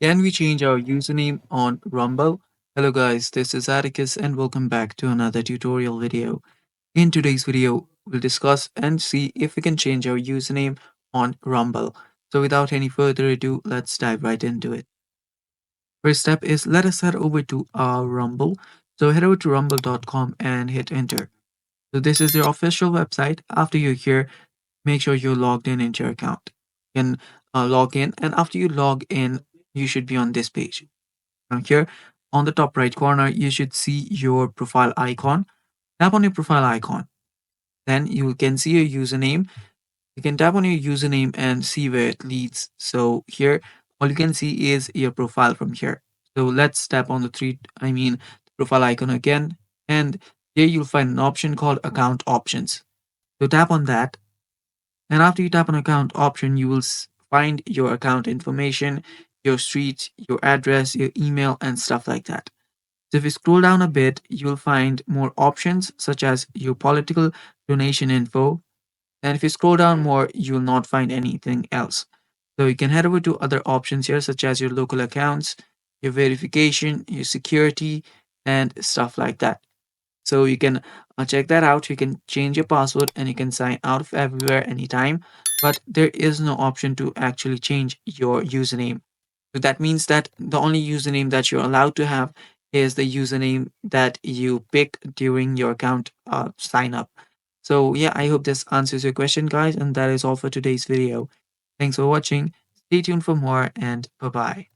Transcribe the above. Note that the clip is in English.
Can we change our username on Rumble? Hello guys, this is Atticus and welcome back to another tutorial video. In today's video, we'll discuss and see if we can change our username on Rumble. So without any further ado, let's dive right into it. First step is let us head over to our Rumble. So head over to rumble.com and hit enter. So this is their official website. After you're here, make sure you're logged in into your account. You can log in, and after you log in, you should be on this page. Now here on the top right corner, you should see your profile icon. Tap on your profile icon. Then you can see your username. You can tap on your username and see where it leads. So here, all you can see is your profile from here. So let's tap on the profile icon again. And here you'll find an option called account options. So tap on that. And after you tap on account option, you will find your account information, your street, your address, your email, and stuff like that. So if you scroll down a bit, you'll find more options such as your political donation info. And if you scroll down more, you'll not find anything else. So you can head over to other options here, such as your local accounts, your verification, your security, and stuff like that. So you can check that out. You can change your password and you can sign out of everywhere anytime. But there is no option to actually change your username. So that means that the only username that you're allowed to have is the username that you pick during your account sign up. So yeah, I hope this answers your question, guys, and that is all for today's video. Thanks for watching. Stay tuned for more, and bye bye.